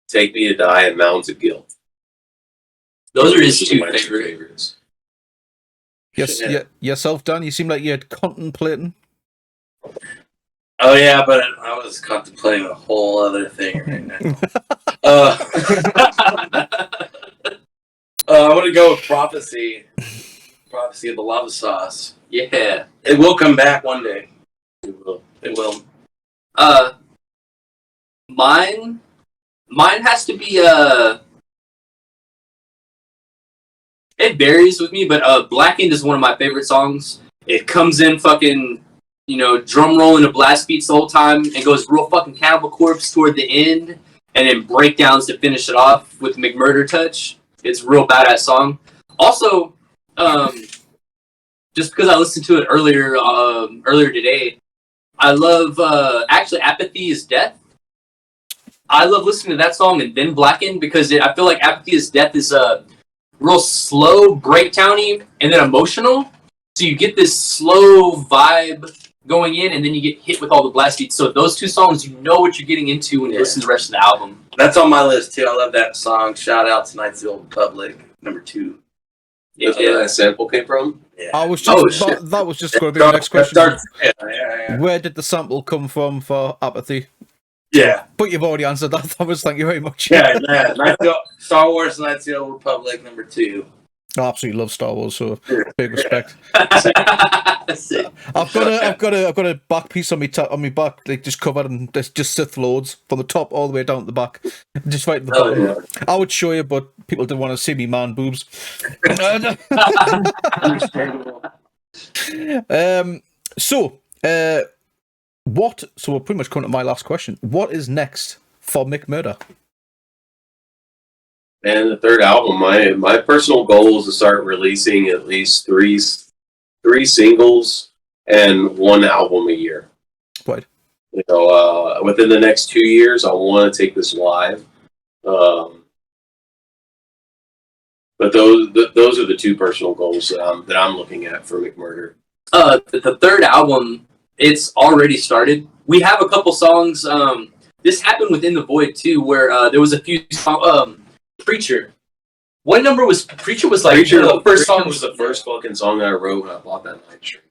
Take Me to Die and Mounds of Guilt. Those are his 2 my favorites. Yes, yeah, yourself, Dan. You seem like you're contemplating. Oh yeah, but I was contemplating a whole other thing right now. I want to go with Prophecy. Prophecy of the Lava Sauce. Yeah. It will come back one day. It will. Mine has to be it varies with me, but Blackened is one of my favorite songs. It comes in fucking drum rolling to blast beats the whole time, and goes real fucking Cannibal Corpse toward the end, and then breakdowns to finish it off with McMurder touch. It's a real badass song. Also, just because I listened to it earlier today, I love actually Apathy is Death. I love listening to that song and then Blackened because I feel like Apathy is Death is real slow, breakdowny, and then emotional. So you get this slow vibe going in, and then you get hit with all the blast beats. So those two songs, you know what you're getting into when you listen to the rest of the album. That's on my list too. I love that song. Shout out to Nights of the Old Republic, number 2. That's where that sample came from? Yeah. I was just that was just going to be the next question. Yeah. Where did the sample come from for Apathy? Yeah. But you've already answered that, Thomas. Thank you very much. Yeah. Star Wars Knights of the Old Republic, number 2. I absolutely love Star Wars, so big respect. Sick. I've got a back piece on my back, like just covered in just Sith Lords from the top all the way down to the back, just right at the bottom. Yeah. I would show you, but people didn't want to see me man boobs. So we're pretty much coming to my last question. What is next for McMurder? And the third album, my personal goal is to start releasing at least three singles and 1 album a year. Right. Within the next 2 years, I want to take this live. But those are the 2 personal goals that I'm looking at for McMurder. The third album, it's already started. We have a couple songs. This happened within the Void too, where there was a few songs. Preacher. What number was Preacher? Was like the first song was the first fucking song I wrote when I bought that night shirt.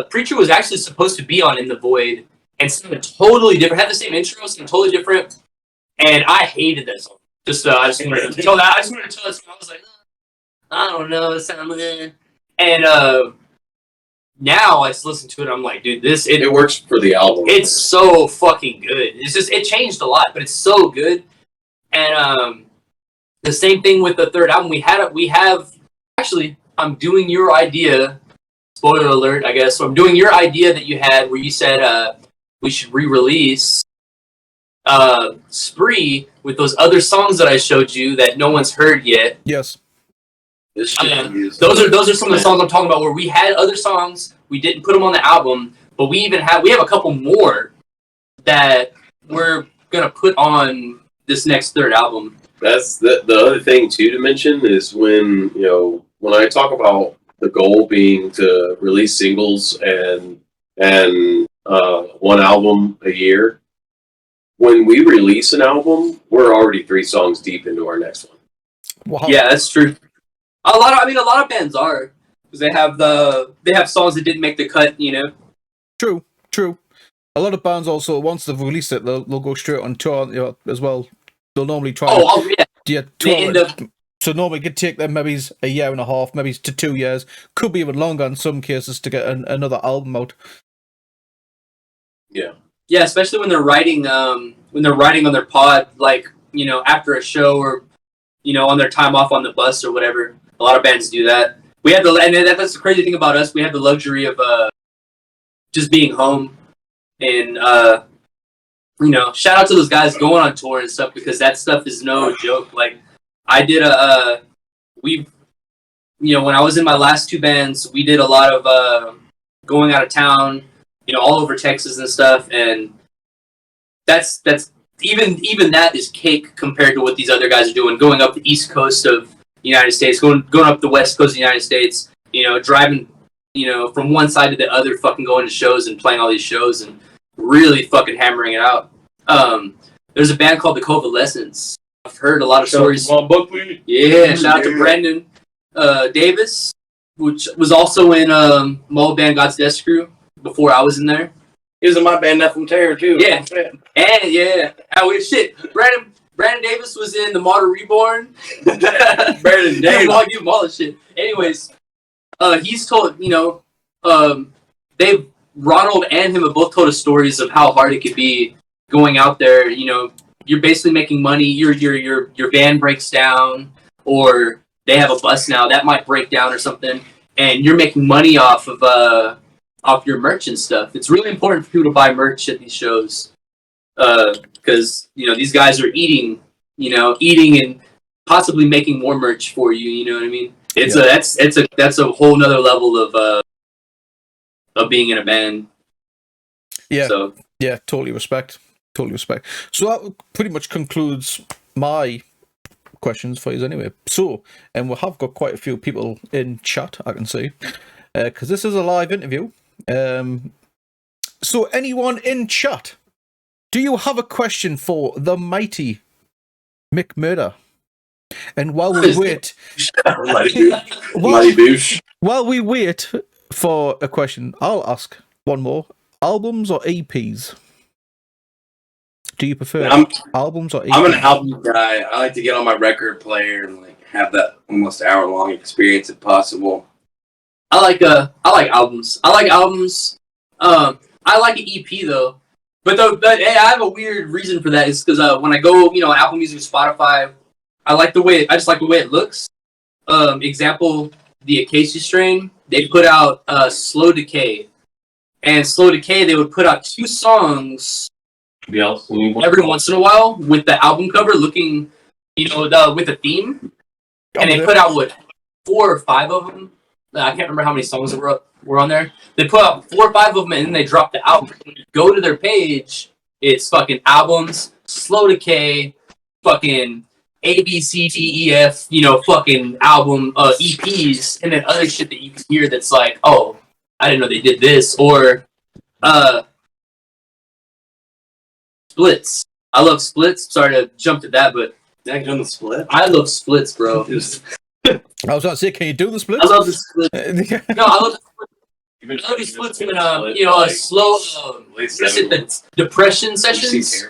Preacher was actually supposed to be on In the Void and sounded totally different. Had the same intro, something totally different. And I hated that song. I just wanted to tell that. I was like, I don't know, it sounds good. And now I just listen to it. I'm like, dude, it works for the album. It's so fucking good. It's just it changed a lot, but it's so good. And the same thing with the third album. We have actually. I'm doing your idea. Spoiler alert, I guess. So I'm doing your idea that you had, where you said we should re-release Spree with those other songs that I showed you that no one's heard yet. Yes. Those are some of the songs I'm talking about, where we had other songs, we didn't put them on the album, but we have a couple more that we're gonna put on this next third album. That's the other thing too to mention is when I talk about the goal being to release singles and 1 album a year. When we release an album, we're already 3 songs deep into our next one. Wow. Yeah, that's true. A lot of bands are, because they have songs that didn't make the cut. True. A lot of bands also, once they've released it, they'll go straight on tour as well. They'll normally try. Tour. So normally it could take them maybe a year and a half, maybe to 2 years, could be even longer in some cases to get another album out. Yeah. Yeah, especially when they're writing on their pod, like after a show or on their time off on the bus or whatever. A lot of bands do that. We have and that's the crazy thing about us. We have the luxury of just being home, and shout out to those guys going on tour and stuff, because that stuff is no joke. Like I did when I was in my last 2 bands, we did a lot of going out of town, all over Texas and stuff, and that's even that is cake compared to what these other guys are doing. Going up the East Coast of the United States, going up the West Coast of the United States, driving, from one side to the other, fucking going to shows and playing all these shows and really fucking hammering it out. There's a band called The Covalescents. I've heard a lot of stories. Yeah, shout out to Brandon Davis, which was also in my old band God's Death Crew before I was in there. He was in my band Nephilim Terror too. Yeah, and yeah, shit. Brandon Davis was in the Martyr Reborn. Brandon Davis, I'll give him all the shit. Anyways, he's told Ronald and him have both told us stories of how hard it could be going out there. You're basically making money. Your van breaks down, or they have a bus now that might break down or something, and you're making money off of off your merch and stuff. It's really important for people to buy merch at these shows, because these guys are eating and possibly making more merch for you. You know what I mean? That's a whole nother level of being in a band. Yeah. So yeah, totally respect. So that pretty much concludes my questions for you anyway. So, and we have got quite a few people in chat, I can see, because this is a live interview. So anyone in chat, do you have a question for the mighty McMurder? And while we wait, while we wait for a question, I'll ask one more. Albums or EPs? Do you prefer albums or EPs? I'm an album guy. I like to get on my record player and like have that almost hour-long experience if possible. I like albums. I like an EP though. But hey, I have a weird reason for that. Is because when I go, Apple Music, Spotify, I just like the way it looks. Example, the Acacia Strain. They put out Slow Decay, and Slow Decay they would put out 2 songs every once in a while with the album cover looking, with a theme, and they put out 4 or 5 of them. I can't remember how many songs were on there. They put out 4 or 5 of them, and then they dropped the album. When you go to their page, it's fucking albums, Slow Decay, fucking A, B, C, D, E, F, fucking album, EPs, and then other shit that you can hear that's like, oh, I didn't know they did this, or splits. I love splits. Sorry to jump to that, but Did I done the split? I love splits, bro. I was going to say, can you do the splits? I love the splits. No, I love the splits. I love the splits when a slow the depression sessions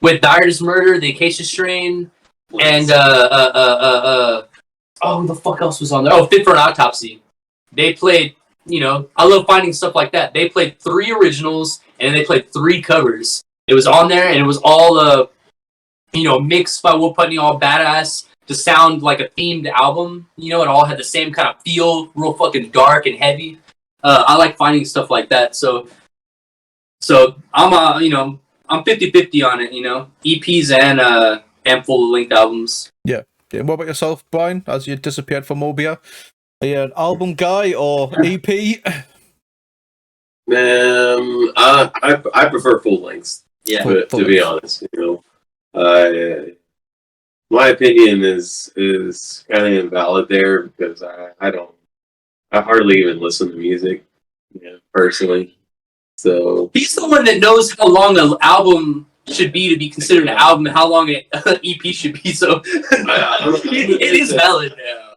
with Dyer's Murder, the Acacia Strain, and oh, who the fuck else was on there? Oh, Fit for an Autopsy. They played, I love finding stuff like that. They played 3 originals and they played 3 covers. It was on there and it was all mixed by Will Putney, all badass to sound like a themed album. It all had the same kind of feel, real fucking dark and heavy. I like finding stuff like that. So I'm I'm 50-50 on it. EPs and full length albums. Yeah. What about yourself, Brian? As you disappeared from Mobia, are you an album guy or EP? I prefer full lengths. Yeah, to be honest, my opinion is kind of invalid there because I hardly even listen to music, personally. So he's the one that knows how long an album should be to be considered an album and how long an EP should be. So it is valid. Yeah.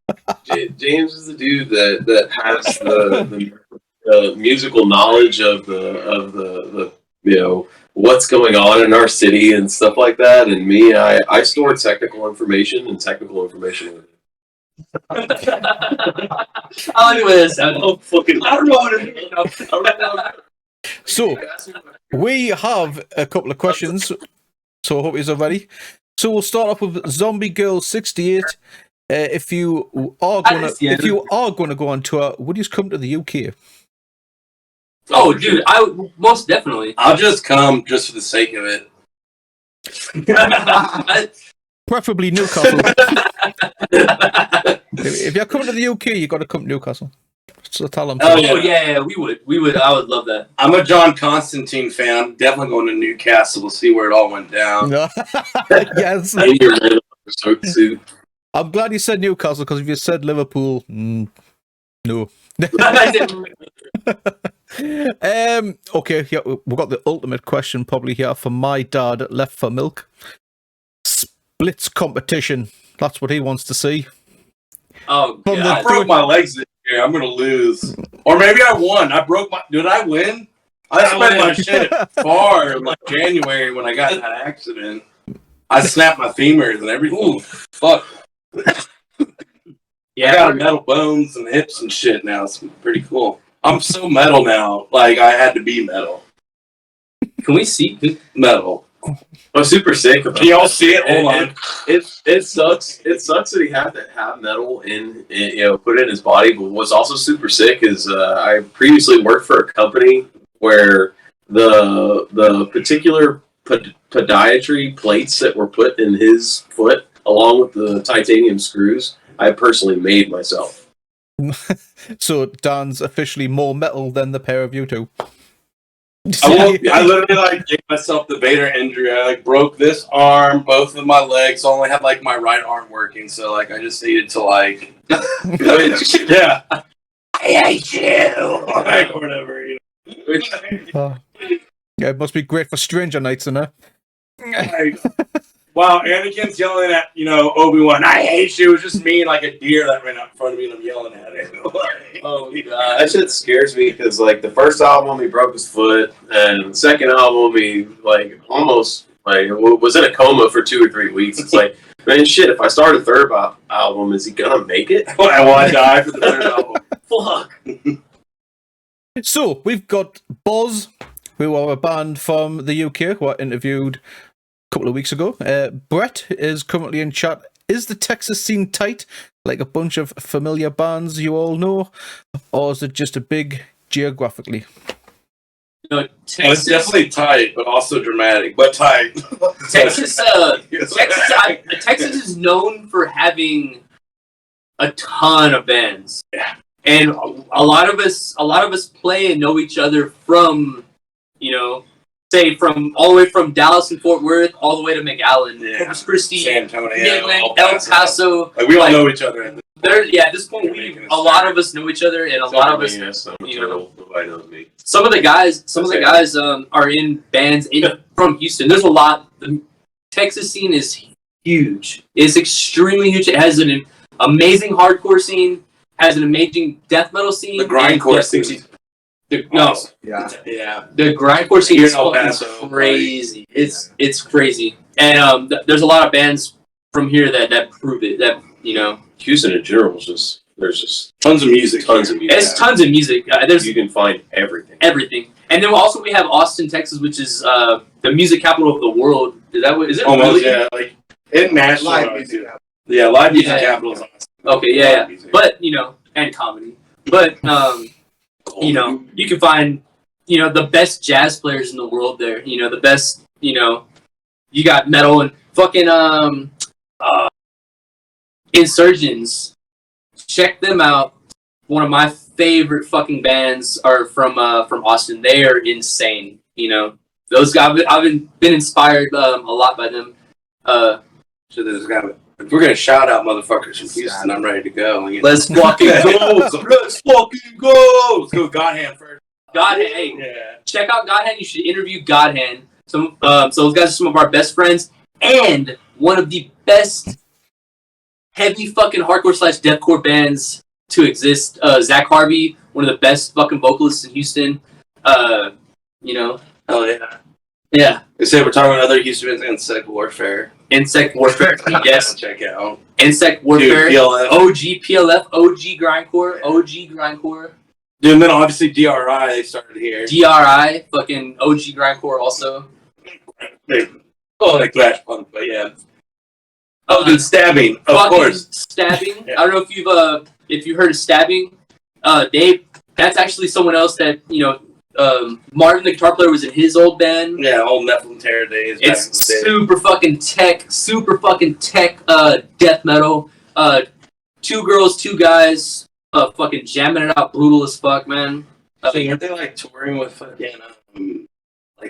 James is the dude that has the musical knowledge of the what's going on in our city and stuff like that. And me, I store technical information with it. I like the way this sounds. I don't know what it is. So, we have a couple of questions, so I hope you're ready. So we'll start off with Zombie Girl 68. If you are gonna go on tour, would you come to the UK? Oh, dude, I would most definitely. I'll just come just for the sake of it. Preferably Newcastle. If you're coming to the UK, you got to come to Newcastle. So tell them. Oh yeah, we would. I would love that. I'm a John Constantine fan. I'm definitely going to Newcastle. We'll see where it all went down. Yes. I'm glad you said Newcastle because if you said Liverpool, no. Okay, yeah, we've got the ultimate question probably here from my dad, Left for Milk. Splits competition. That's what he wants to see. Oh, yeah, I broke my legs this year. I'm gonna lose, or maybe I won. Did I win? I spent my shit far in like January when I got in that accident. I snapped my femurs and everything. Ooh, fuck. Yeah, I got metal bones and hips and shit now. It's pretty cool. I'm so metal now. Like I had to be metal. Can we see metal? I'm super sick. Can y'all see it? Hold on. It sucks. It sucks that he had to have metal put in his body. But what's also super sick is I previously worked for a company where the particular podiatry plates that were put in his foot, along with the titanium screws, I personally made myself. So Dan's officially more metal than the pair of you two. I literally gave myself the Vader injury. I broke this arm, both of my legs. So I only had my right arm working. So I just needed to yeah. I hate you. Or whatever. Yeah, it must be great for stranger nights, isn't it? Wow, Anakin's yelling at Obi-Wan. I hate you. It was just me and a deer that ran out in front of me, and I'm yelling at it. Oh god, that shit scares me because the first album he broke his foot, and the second album he almost was in a coma for 2 or 3 weeks. It's man, shit. If I start a third album, is he gonna make it? I want to die for the third album. Fuck. So we've got Boz, who are a band from the UK who I interviewed couple of weeks ago. Brett is currently in chat. Is the Texas scene tight, like a bunch of familiar bands you all know, or is it just a big geographically? Texas, it's definitely tight, but also dramatic, but tight. Texas is known for having a ton of bands. Yeah. And a lot of us play and know each other from, say from all the way from Dallas and Fort Worth all the way to McAllen, Corpus Christi, San Antonio, Midland, El Paso. We all know each other. At this point, a lot of us know each other, and a lot of us, nobody knows me. Some of the guys are in bands from Houston. There's a lot. The Texas scene is huge. It's extremely huge. It has an amazing hardcore scene. Has an amazing death metal scene. The grindcore scene. The grindcore scene is fucking crazy. It's crazy, and there's a lot of bands from here that prove it. That Houston in general is there's just tons of music. Tons of music. You can find everything. And then also we have Austin, Texas, which is the music capital of the world. Is it almost? Really? Yeah, international. Live music. Yeah, live music capital is awesome. Okay, yeah. But and comedy. But you can find the best jazz players in the world there. The best. You got metal and fucking Insurgents. Check them out. One of my favorite fucking bands are from Austin. They are insane. Those guys. I've been inspired a lot by them. So there's got it. If we're gonna shout out motherfuckers from Houston, I'm ready to go. Let's fucking go. Let's fucking go. Let's go Godhand first. Godhand, hey, check out Godhand. You should interview Godhand. So those guys are some of our best friends and one of the best heavy fucking hardcore / deathcore bands to exist. Zach Harvey, one of the best fucking vocalists in Houston. Hell yeah. Yeah. They say we're talking about other Houston bands, Insect Warfare. Insect Warfare, yes. Check out. Insect Warfare, Dude, PLF. OG PLF, OG Grindcore. Dude, and then obviously DRI, they started here. DRI, fucking OG Grindcore also. Crash Punk, but yeah. Oh, dude, Stabbing, of course. Stabbing. Yeah. I don't know if you heard of Stabbing. That's actually someone else that Martin, the guitar player, was in his old band. Yeah, old Nephilim Terror days. It's super fucking tech, death metal. 2 girls, 2 guys, fucking jamming it out, brutal as fuck, man. So aren't they touring with fucking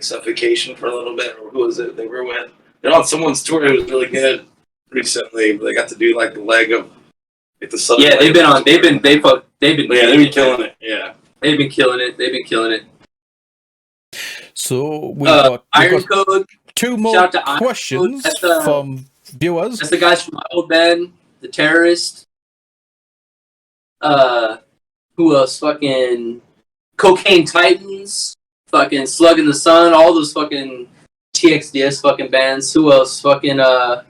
Suffocation for a little bit, or who was it they were with? They're on someone's tour. It was really good recently. But they got to do the leg of the southern. Yeah, they've been killing it. Yeah, they've been killing it. So we've got Iron Code. 2 more questions from viewers. That's the guys from my old band, The Terrorist. Who else? Fucking Cocaine Titans. Fucking Slug in the Sun. All those fucking TXDS fucking bands. Who else? Fucking I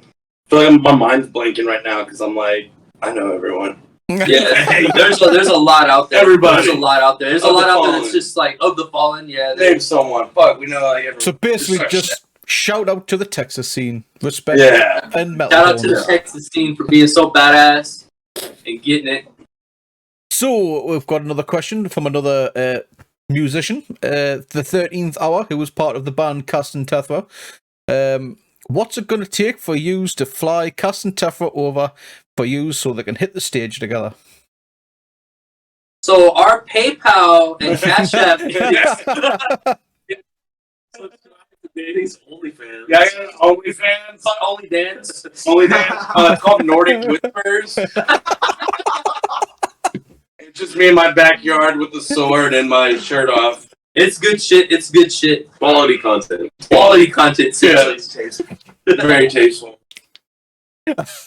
feel like my mind's blanking right now because I'm I know everyone. Yeah, there's a lot out there. Everybody. There's a lot out there. There's a lot out there that's just of the Fallen. Yeah. Name someone. Fuck, we know So basically, just shout out to the Texas scene. Respect Yeah. and metal. Shout out to the horns. Texas scene for being so badass and getting it. So we've got another question from another musician, the 13th Hour, who was part of the band Cast and Tethra. What's it going to take for yous to fly Cast and Tethra over for yous so they can hit the stage together? So our PayPal and Cash App. Danny's OnlyFans. Yeah, I got OnlyFans. Only dance. OnlyFans. It's called Nordic Whispers. It's just me in my backyard with the sword and my shirt off. It's good shit. It's good shit. Quality content. Quality content. Seriously. Very tasteful.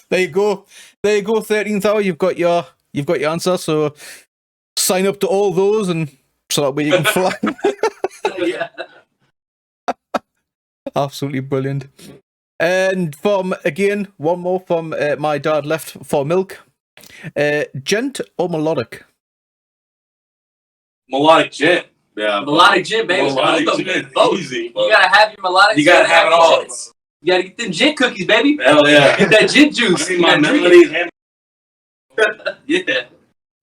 There you go. There you go, 13th Hour. You've got your answer. So sign up to all those, and so that way you can fly. Yeah. Absolutely brilliant. And from again, one more from my dad left for milk. Gent or melodic? Melodic gent. Yeah. Melodic gin, baby. Melodic Both. gent. Both. Easy. You gotta have your melodic. You gotta have it all. gins. You gotta get them gin cookies, baby. Hell yeah. Get that gin juice. I need You my gotta drink melodies it. and Yeah.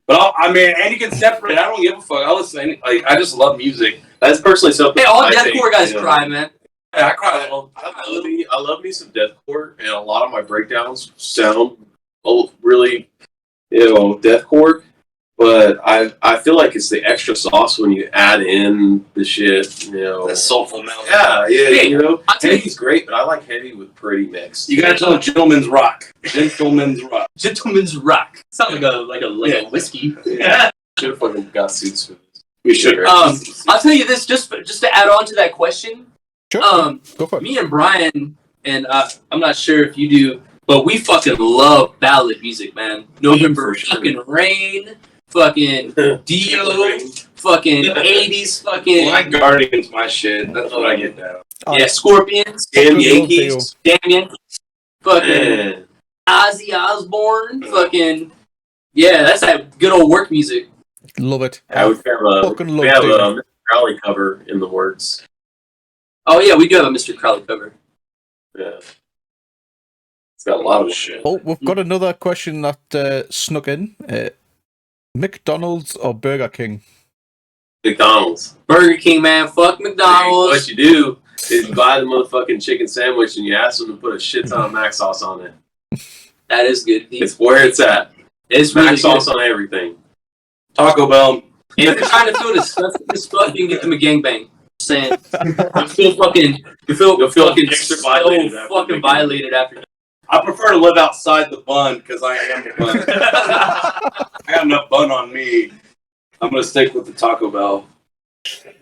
but and you can separate. I don't give a fuck. I listen. To I just love music. That's personally something. Hey, all I deathcore take, guys you know, cry, man. I cry. I love me some deathcore, and a lot of my breakdowns sound really, deathcore. But I feel like it's the extra sauce when you add in the shit, That soulful melody. Yeah, Hey, I'll tell you- heavy's great, but I like heavy with pretty mixed. You gotta tell them gentleman's rock. Gentleman's rock. Gentleman's rock. Sounds like a whiskey. Yeah. Should have fucking got suits for this. We should. I'll tell you this just to add on to that question. Sure. Go for it. Me and Brian, and I'm not sure if you do, but we fucking love ballad music, man. November For sure. fucking Rain, fucking Dio, fucking 80s, fucking Black Guardian's my shit. That's what I get down. yeah, Scorpions, Damn Yankees, damn Yankees, fucking Man. Ozzy Osbourne, fucking yeah, that's that good old work music. Love it. I would have a Fucking love we have a it. Mr. Crowley cover in the works. Oh yeah, we do have a Mr. Crowley cover. Yeah. It's got a lot of shit. Oh, we've got another question that snuck in. McDonald's or Burger King? McDonald's. Burger King, man, fuck What McDonald's. you do is you buy the motherfucking chicken sandwich and you ask them to put a shit ton of mac sauce on it. That is good. It's where it's at. It's Mac really sauce good. on everything. Taco Bell. And if you're trying to feel disgusting as fuck, you can get them a gangbang. Saying you feel fucking fucking extra so violated after fucking making- violated after. I prefer to live outside the bun because I am the bun. I got enough bun on me. I'm gonna stick with the Taco Bell.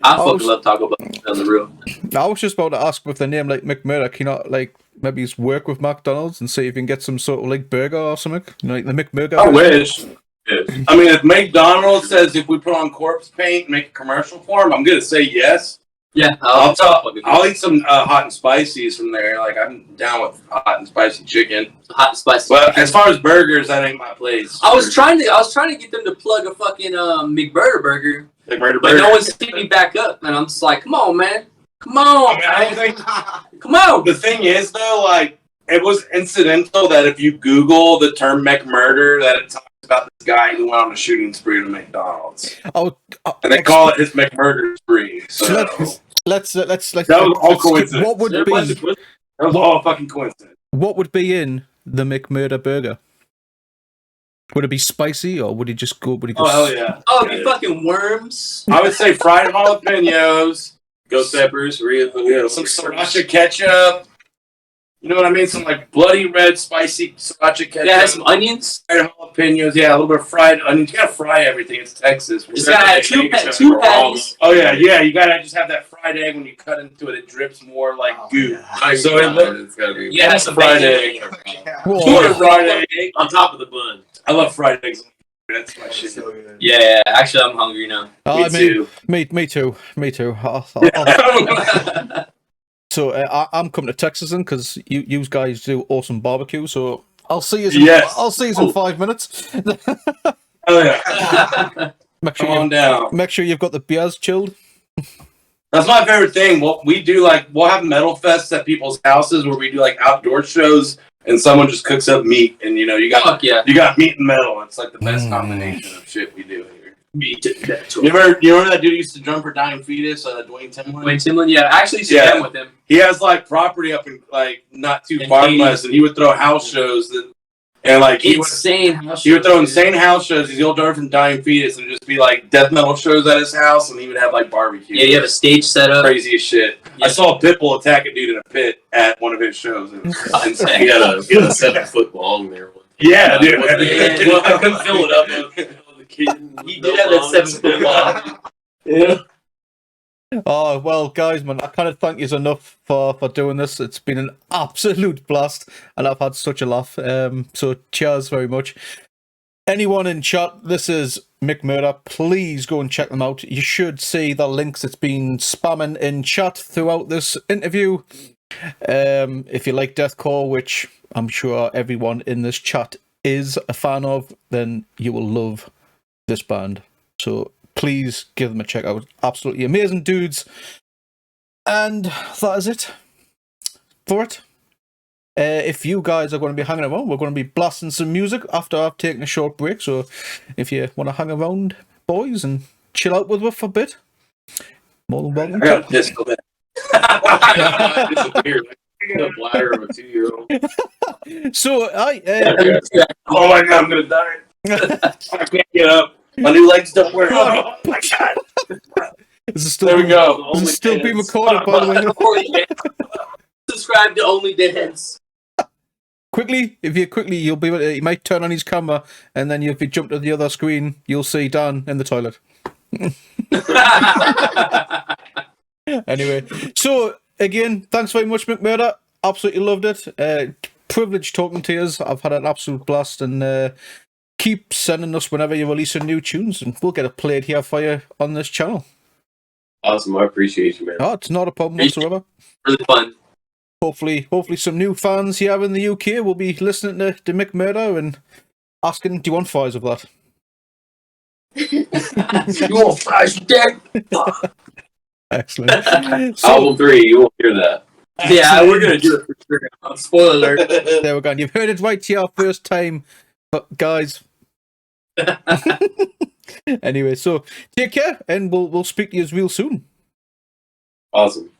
I Oh, fucking love Taco Bell on the real. I was just about to ask with the name like McMurder, can you not like maybe just work with McDonald's and see if you can get some sort of like burger or something? Like the McMurder. I wish. I mean, if McDonald's says if we put on corpse paint and make a commercial for them, I'm gonna say yes. Yeah, I'll eat some hot and spices from there. Like I'm down with hot and spicy chicken. hot and spicy. But as far as burgers, that ain't my place. I was trying to get them to plug a fucking McMurder burger, McMurder but no one's hit me back up, and I'm just like, come on, man, come on, I don't think. come on. The thing is, though, like it was incidental that if you Google the term McMurder, that it talks about this guy who went on a shooting spree to McDonald's, and they call it his McMurder spree. So let's that was all coincidence. what would There be was That was all fucking coincidence. what would be in the McMurder burger? Would it be spicy or would he just go? Would he just? Oh hell yeah! Oh, you fucking worms. I would say fried jalapenos, Ghost peppers, some sriracha ketchup. You know what I mean? Some like bloody red spicy sriracha ketchup. Yeah, some onions. fried jalapenos. Yeah, a little bit of fried onions. You gotta fry everything. It's Texas. It's gotta have two patties. Oh yeah, yeah. You gotta just have that fried egg. When you cut into it, it drips more like goo. So it's gotta be Yeah, some fried bacon. egg. Whoa. Two fried egg. on top of the bun. I love fried eggs. That's my shit. Yeah, actually, I'm hungry now. I mean, me too. So I'm coming to Texas then because you guys do awesome barbecue. So I'll see you. Yes. I'll see you in 5 minutes. Oh yeah. Make Come on down. Make sure you've got the beers chilled. That's my favorite thing. We do like we'll have metal fests at people's houses where we do like outdoor shows, and someone just cooks up meat, and you know you got Fuck yeah. you got meat and metal. It's like the best combination of shit we do here. Meat and metal. You remember that dude who used to drum for Dying Fetus, Dwayne Timlin? Wayne Timlin, yeah. I actually used to jam with him. He has like property up in like not too In far from Katy. us, and he would throw house shows and like he would throw insane house shows. He's the old drummer from Dying Fetus, and it'd just be like death metal shows at his house, and he would have like barbecue. Yeah, you have a stage set up. Crazy as shit. Yeah. I saw a Pitbull attack a dude in a pit at one of his shows. It was insane. He had a 7-foot ball in there. Yeah, dude. Well, I couldn't fill it up with the kid. He did have that 7-foot ball. Yeah. Oh, well, guys, man, I can't thank you enough for doing this. It's been an absolute blast, and I've had such a laugh. So cheers very much. Anyone in chat, this is McMurder. Please go and check them out. You should see the links it's been spamming in chat throughout this interview. If you like Deathcore, which I'm sure everyone in this chat is a fan of, then you will love this band. So please give them a check out. Absolutely amazing dudes. And that is it for it. If you guys are going to be hanging around, we're going to be blasting some music after I've taken a short break. So if you want to hang around, boys, and chill out with us for a bit, more than welcome. I got this. Disappeared. The bladder of a 2-year-old. So, Oh my god, I'm gonna die. I can't get up. My new legs don't work. Oh my god. this is still There we go. This is still being recorded, by the way. Subscribe to Only Dance. Quickly, you'll be able to, you might turn on his camera, and then if you jump to the other screen, you'll see Dan in the toilet. Anyway, so again, thanks very much, McMurder. Absolutely loved it. Privileged talking to you. I've had an absolute blast, and keep sending us whenever you release new tunes, and we'll get it played here for you on this channel. Awesome. I appreciate you, man. Oh, it's not a problem whatsoever. Really fun. Hopefully some new fans here in the UK will be listening to McMurder and asking, do you want fries of that? You want fries dead? Excellent. Album 3, you won't hear that. Yeah, we're gonna do it for sure. Spoiler alert. There we go. You've heard it right here first time, but guys. Anyway, so take care, and we'll speak to you real soon. Awesome.